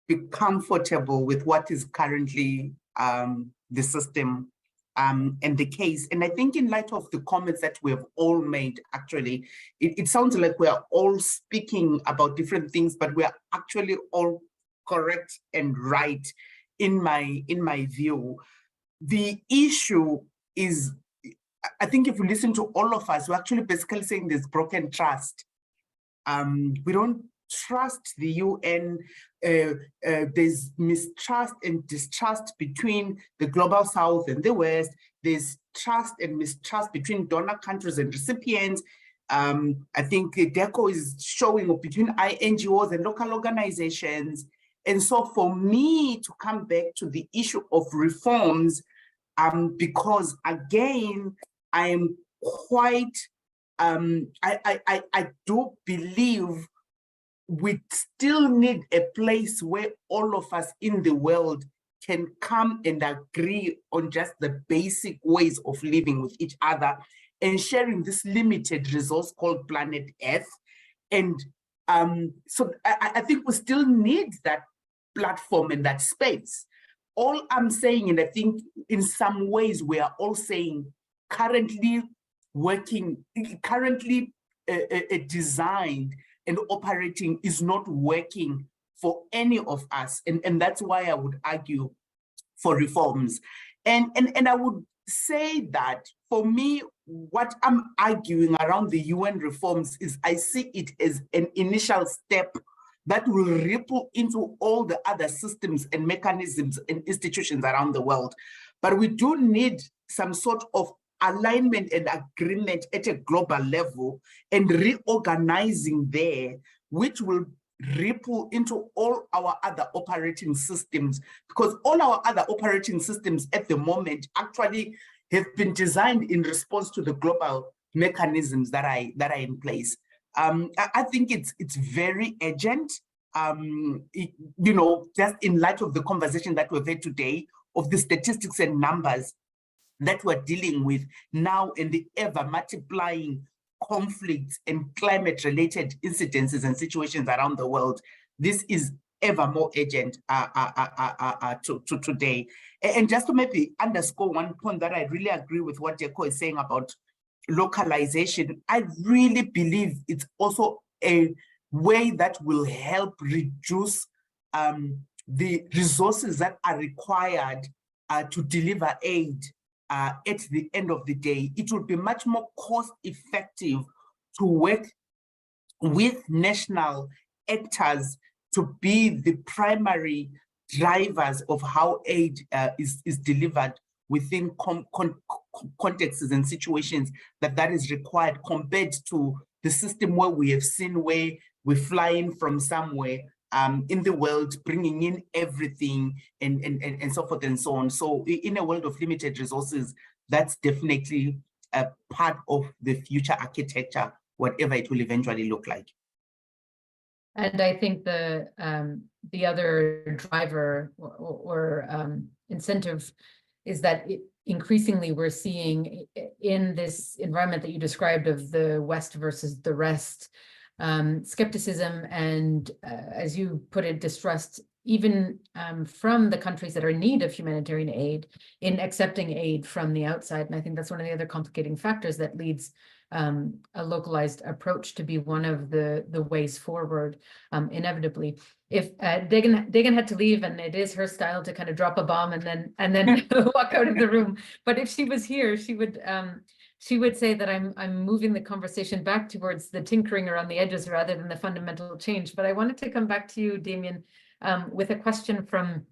be comfortable with what is currently the system and the case. And I think in light of the comments that we have all made, actually, it sounds like we are all speaking about different things, but we are actually all correct and right in my view. The issue is, I think if we listen to all of us, we're actually basically saying there's broken trust. We don't trust the UN. There's mistrust and distrust between the global south and the west. There's trust and mistrust between donor countries and recipients. I think Deqo is showing up between NGOs and local organizations. And so for me to come back to the issue of reforms, because again, I am quite, I do believe we still need a place where all of us in the world can come and agree on just the basic ways of living with each other and sharing this limited resource called planet Earth. And so I think we still need that platform and that space. All I'm saying, and I think in some ways we are all saying, currently designed and operating is not working for any of us. And that's why I would argue for reforms. And I would say that for me, what I'm arguing around the UN reforms is I see it as an initial step that will ripple into all the other systems and mechanisms and institutions around the world. But we do need some sort of alignment and agreement at a global level and reorganizing there, which will ripple into all our other operating systems, because all our other operating systems at the moment actually have been designed in response to the global mechanisms that are in place. I think it's very urgent, you know, just in light of the conversation that we've had today, of the statistics and numbers that we're dealing with now in the ever multiplying conflicts and climate-related incidences and situations around the world. This is ever more urgent to today. And just to maybe underscore one point that I really agree with what Deqo is saying about localization, I really believe it's also a way that will help reduce the resources that are required to deliver aid. At the end of the day, it would be much more cost-effective to work with national actors to be the primary drivers of how aid is delivered within contexts and situations that is required, compared to the system where we have seen where we fly in from somewhere in the world, bringing in everything and so forth and so on. So in a world of limited resources, that's definitely a part of the future architecture, whatever it will eventually look like. And I think the other driver or incentive is that increasingly we're seeing in this environment that you described of the West versus the rest, skepticism and, as you put it, distrust, even from the countries that are in need of humanitarian aid, in accepting aid from the outside. And I think that's one of the other complicating factors that leads a localized approach to be one of the ways forward, inevitably. If Degan had to leave, and it is her style to kind of drop a bomb and then walk out of the room, but if she was here, she would say that I'm moving the conversation back towards the tinkering around the edges rather than the fundamental change. But I wanted to come back to you, Damian, with a question from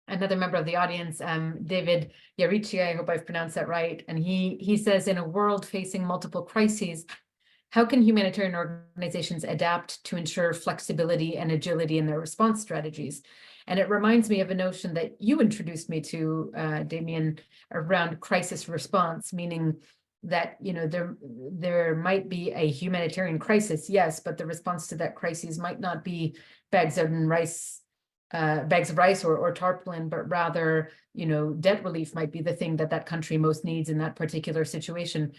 another member of the audience, David Yarichi, I hope I've pronounced that right. And he says, in a world facing multiple crises, how can humanitarian organizations adapt to ensure flexibility and agility in their response strategies? And it reminds me of a notion that you introduced me to, Damian, around crisis response, meaning that, you know, there might be a humanitarian crisis, yes, but the response to that crisis might not be bags of rice or tarpaulin, but rather, you know, debt relief might be the thing that country most needs in that particular situation.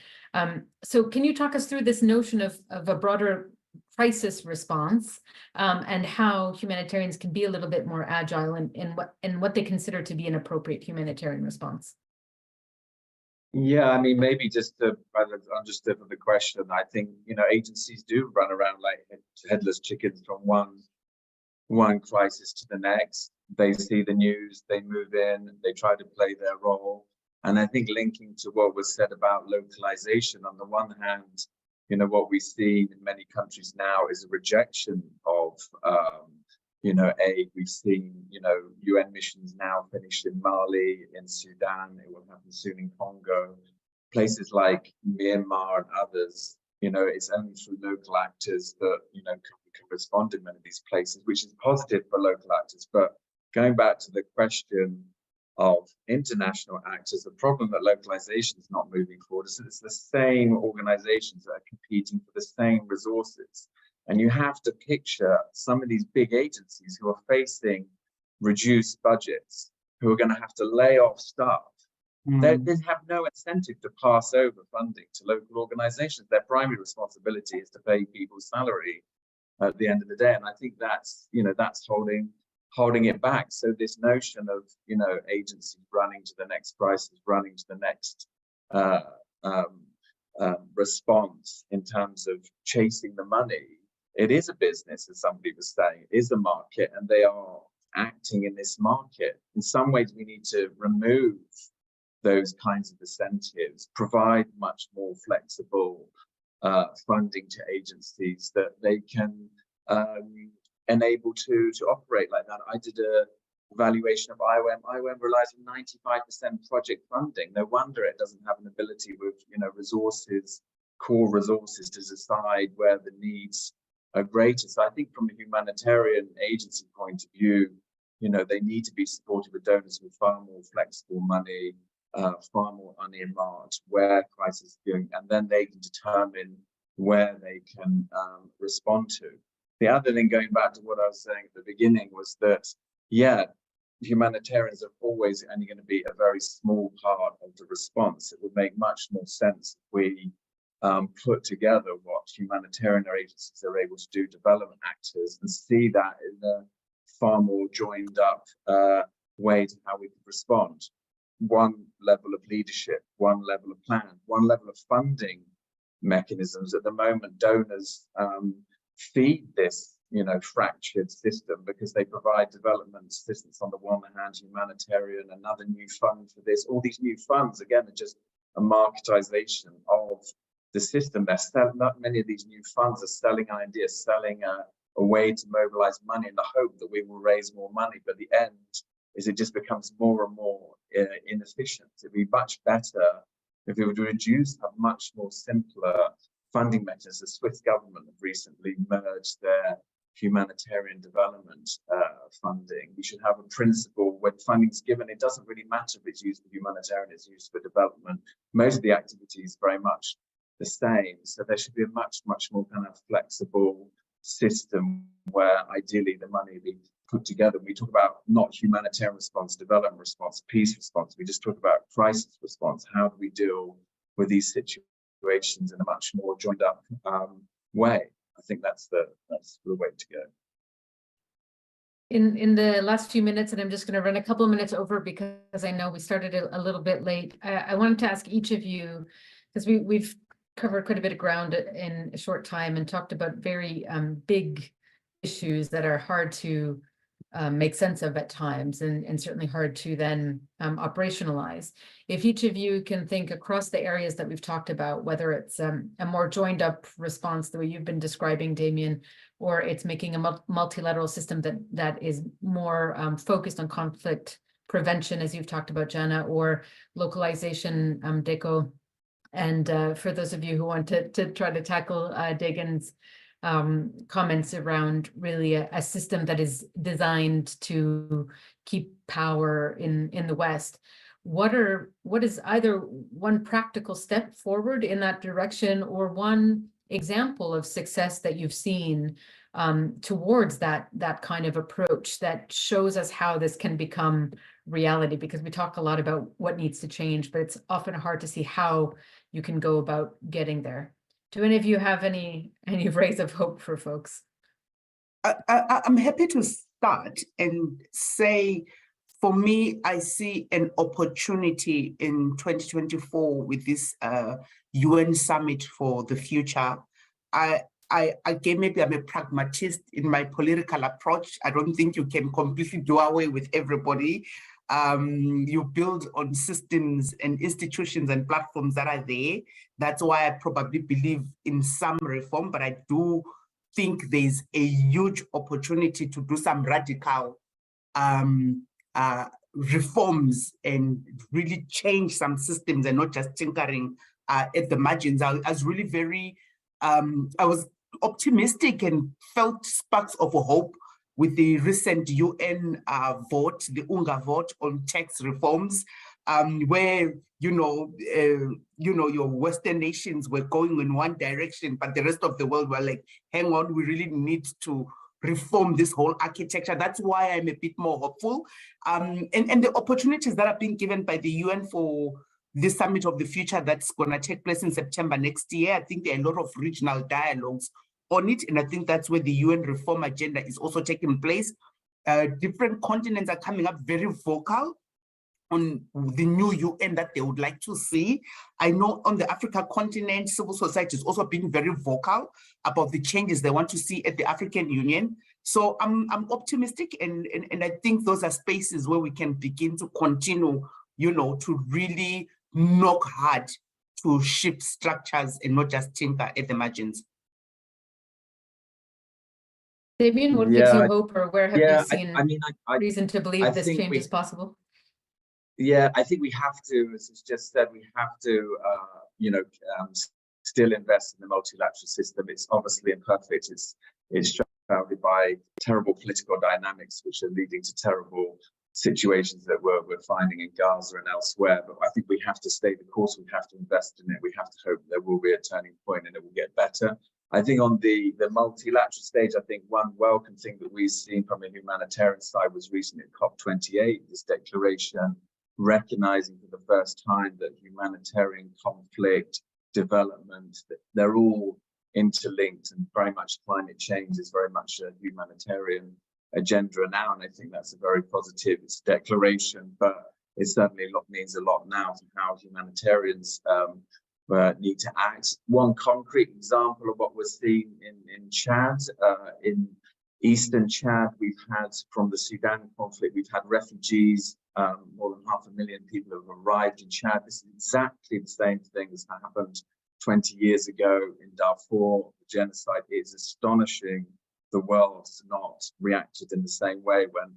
So can you talk us through this notion of a broader crisis response, and how humanitarians can be a little bit more agile in what they consider to be an appropriate humanitarian response? Yeah, I mean, maybe just to understand the question, I think, you know, agencies do run around like headless chickens from one crisis to the next. They see the news, they move in, they try to play their role. And I think linking to what was said about localization, on the one hand, you know, what we see in many countries now is a rejection of, you know, aid. We've seen, you know, UN missions now finished in Mali, in Sudan, it will happen soon in Congo. Places like Myanmar and others, you know, it's only through local actors that, you know, can respond in many of these places, which is positive for local actors. But going back to the question, of international actors. The problem that localization is not moving forward is that it's the same organizations that are competing for the same resources. And you have to picture some of these big agencies who are facing reduced budgets, who are going to have to lay off staff. They have no incentive to pass over funding to local organizations. Their primary responsibility is to pay people's salary at the end of the day. And I think that's, that's holding it back. So this notion of, agencies running to the next crisis, running to the next response in terms of chasing the money, it is a business, as somebody was saying, it is a market, and they are acting in this market. In some ways, we need to remove those kinds of incentives, provide much more flexible funding to agencies that they can enable to operate like that. I did a evaluation of IOM. IOM relies on 95% project funding. No wonder it doesn't have an ability with resources, core resources, to decide where the needs are greater. So I think from a humanitarian agency point of view, they need to be supported with donors with far more flexible money, far more unearmarked, where crisis is going, and then they can determine where they can respond to. The other thing, going back to what I was saying at the beginning, was that, humanitarians are always only going to be a very small part of the response. It would make much more sense if we put together what humanitarian agencies are able to do, development actors, and see that in a far more joined up way to how we could respond. One level of leadership, one level of plan, one level of funding mechanisms. At the moment, donors feed this, fractured system, because they provide development assistance on the one hand, humanitarian, another new fund for this. All these new funds, again, are just a marketization of the system. They're selling, not many of these new funds are selling ideas, selling a way to mobilize money in the hope that we will raise more money. But the end is it just becomes more and more inefficient. It'd be much better if we would reduce, have much more simpler funding mechanisms. The Swiss government have recently merged their humanitarian development funding. We should have a principle when funding is given, it doesn't really matter if it's used for humanitarian, it's used for development. Most of the activities very much the same. So there should be a much more kind of flexible system where ideally the money be put together. We talk about not humanitarian response, development response, peace response. We just talk about crisis response. How do we deal with these situations in a much more joined up way? I think that's the way to go. In the last few minutes, and I'm just going to run a couple of minutes over because I know we started a little bit late. I wanted to ask each of you, because we've covered quite a bit of ground in a short time and talked about very big issues that are hard to make sense of at times, and certainly hard to then operationalize. If each of you can think across the areas that we've talked about, whether it's a more joined up response, the way you've been describing, Damian, or it's making a multilateral system that is more focused on conflict prevention, as you've talked about, Janah, or localization, Deqo. And for those of you who want to try to tackle Degan's comments around really a system that is designed to keep power in the West, what is either one practical step forward in that direction, or one example of success that you've seen towards that kind of approach that shows us how this can become reality? Because we talk a lot about what needs to change, but it's often hard to see how you can go about getting there. Do any of you have any rays of hope for folks? I'm happy to start and say, for me, I see an opportunity in 2024 with this UN summit for the future. Again, maybe I'm a pragmatist in my political approach. I don't think you can completely do away with everybody. You build on systems and institutions and platforms that are there. That's why I probably believe in some reform, but I do think there's a huge opportunity to do some radical reforms and really change some systems and not just tinkering at the margins. I was really very, I was optimistic and felt sparks of hope with the recent UN vote, the UNGA vote on tax reforms, where your Western nations were going in one direction, but the rest of the world were like, hang on, we really need to reform this whole architecture. That's why I'm a bit more hopeful. And the opportunities that are being given by the UN for this Summit of the Future that's going to take place in September next year, I think there are a lot of regional dialogues on it, and I think that's where the UN reform agenda is also taking place. Different continents are coming up very vocal on the new UN that they would like to see. I know on the Africa continent, civil society is also being very vocal about the changes they want to see at the African Union. So I'm optimistic, and I think those are spaces where we can begin to continue, to really knock hard to shift structures and not just tinker at the margins. Damian, what gives you hope, or where have you seen reason to believe this change is possible? Yeah, I think we have to, as it's just said, we have to, still invest in the multilateral system. It's obviously imperfect. It's shrouded by terrible political dynamics, which are leading to terrible situations that we're finding in Gaza and elsewhere. But I think we have to stay the course. We have to invest in it. We have to hope there will be a turning point and it will get better. I think on the multilateral stage, I think one welcome thing that we've seen from a humanitarian side was recently at COP28, this declaration recognizing for the first time that humanitarian conflict, development, they're all interlinked, and very much climate change is very much a humanitarian agenda now, and I think that's a very positive declaration, but it certainly means a lot now to how humanitarians need to act. One concrete example of what we're seeing in Chad, in Eastern Chad, we've had from the Sudan conflict, we've had refugees, more than 500,000 people have arrived in Chad. This is exactly the same thing as happened 20 years ago in Darfur. The genocide is astonishing. The world has not reacted in the same way when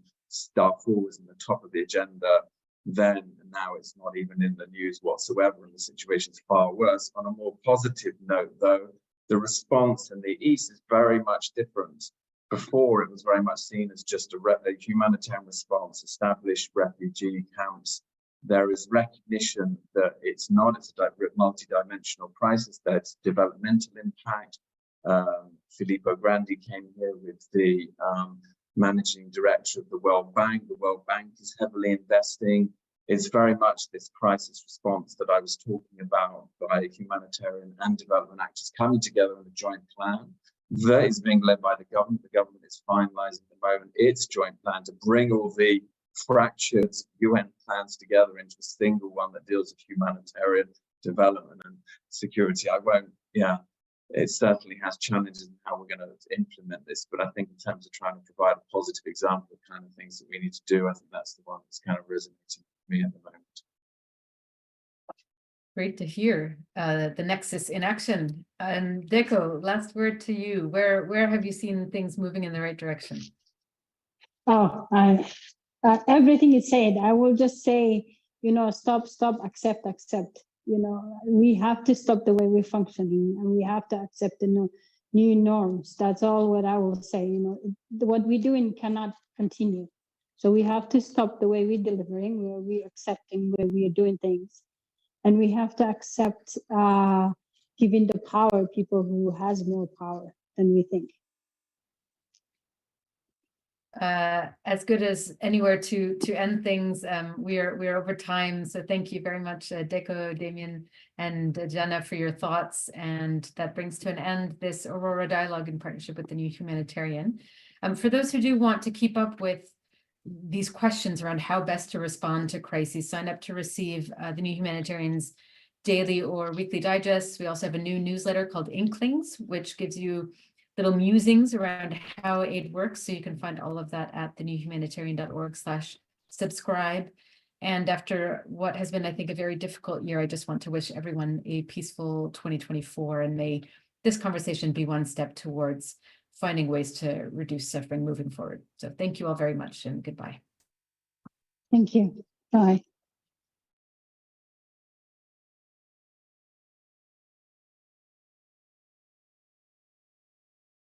Darfur was in the top of the agenda then, and now it's not even in the news whatsoever, and the situation's far worse. On a more positive note, though, the response in the East is very much different. Before, it was very much seen as just a humanitarian response, established refugee camps. There is recognition that it's not, it's a multi-dimensional crisis, there's developmental impact. Filippo Grandi came here with the managing director of the World Bank. The World Bank is heavily investing. It's very much this crisis response that I was talking about by humanitarian and development actors coming together in a joint plan. That is being led by the government. The government is finalizing at the moment its joint plan to bring all the fractured UN plans together into a single one that deals with humanitarian development and security. It certainly has challenges in how we're going to implement this, but I think in terms of trying to provide a positive example of kind of things that we need to do, I think that's the one that's kind of resonating with me at the moment. Great to hear the nexus in action. And Deqo, last word to you. Where have you seen things moving in the right direction? Oh, everything is said. I will just say, stop, accept. We have to stop the way we're functioning, and we have to accept the new norms. That's all what I will say. What we're doing cannot continue. So we have to stop the way we're delivering, where we're accepting, where we are doing things. And we have to accept giving the power people who has more power than we think. As good as anywhere to end things. We're over time, so thank you very much, Deqo, Damian, and Janah, for your thoughts. And that brings to an end this Aurora dialogue in partnership with the New Humanitarian. For those who do want to keep up with these questions around how best to respond to crises, sign up to receive the New Humanitarian's daily or weekly digests. We also have a new newsletter called Inklings, which gives you little musings around how aid works. So you can find all of that at thenewhumanitarian.org/subscribe. And after what has been, I think, a very difficult year, I just want to wish everyone a peaceful 2024, and may this conversation be one step towards finding ways to reduce suffering moving forward. So thank you all very much, and goodbye. Thank you. Bye.